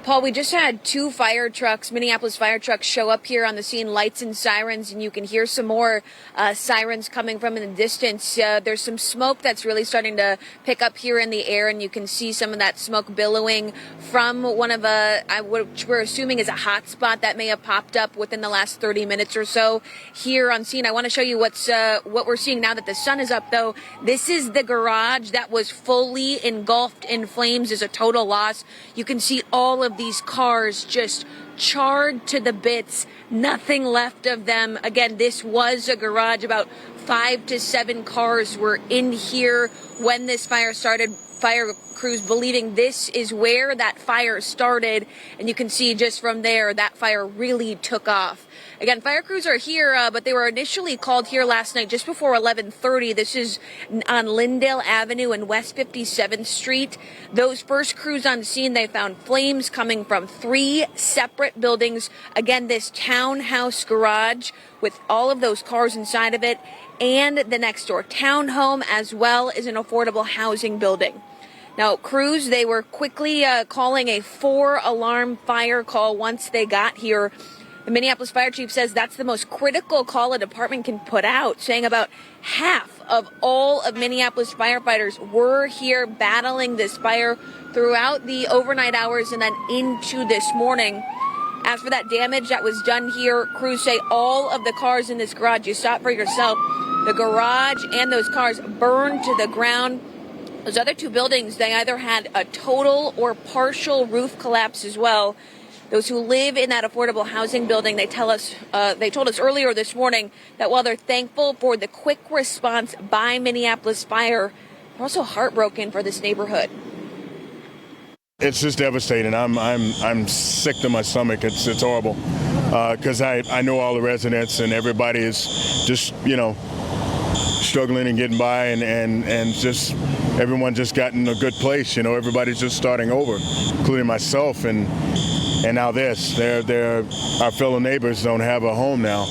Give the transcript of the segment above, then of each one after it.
Paul, we just had two fire trucks, Minneapolis fire trucks, show up here on the scene, lights and sirens, and you can hear some more sirens coming from in the distance. There's some smoke that's really starting to pick up here in the air, and you can see some of that smoke billowing from one of what we're assuming is a hotspot that may have popped up within the last 30 minutes or so here on scene. I want to show you what we're seeing now that the sun is up, though. This is the garage that was fully engulfed in flames. Is a total loss. You can see all of these cars just charred to the bits, nothing left of them. Again, this was a garage. About 5 to 7 cars were in here when this fire started. Fire crews believing this is where that fire started, and you can see just from there that fire really took off. Again, fire crews are here, but they were initially called here last night just before 11:30. This is on Lyndale Avenue and West 57th Street. Those first crews on scene, they found flames coming from 3 separate buildings. Again, this townhouse garage with all of those cars inside of it, and the next door townhome, as well as an affordable housing building. Now, crews, they were quickly calling a 4-alarm fire call once they got here. The Minneapolis fire chief says that's the most critical call a department can put out, saying about half of all of Minneapolis firefighters were here battling this fire throughout the overnight hours and then into this morning. As for that damage that was done here, crews say all of the cars in this garage, you saw it for yourself, the garage and those cars burned to the ground. Those other 2 buildings, they either had a total or partial roof collapse as well. Those who live in that affordable housing building, they told us earlier this morning that while they're thankful for the quick response by Minneapolis Fire, they're also heartbroken for this neighborhood. It's just devastating. I'm sick to my stomach. It's horrible because I know all the residents and everybody is just struggling and getting by and just everyone just got in a good place. Everybody's just starting over, including myself and now this. Our fellow neighbors don't have a home now.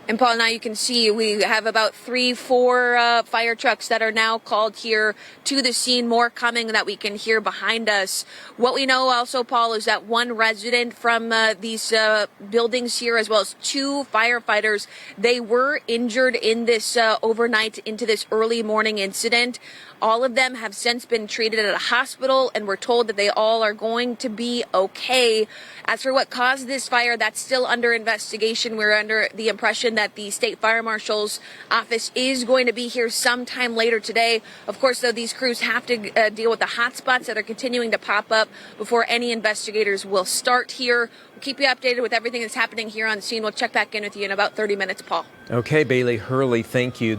And Paul, now you can see we have about 3-4 fire trucks that are now called here to the scene, more coming that we can hear behind us. What we know also, Paul, is that one resident from these buildings here, as well as 2 firefighters, they were injured in this overnight into this early morning incident. All of them have since been treated at a hospital, and we're told that they all are going to be okay. As for what caused this fire, that's still under investigation. We're under the impression that the state fire marshal's office is going to be here sometime later today. Of course, though, these crews have to deal with the hot spots that are continuing to pop up before any investigators will start here. We'll keep you updated with everything that's happening here on scene. We'll check back in with you in about 30 minutes, Paul. Okay, Bailey Hurley, thank you.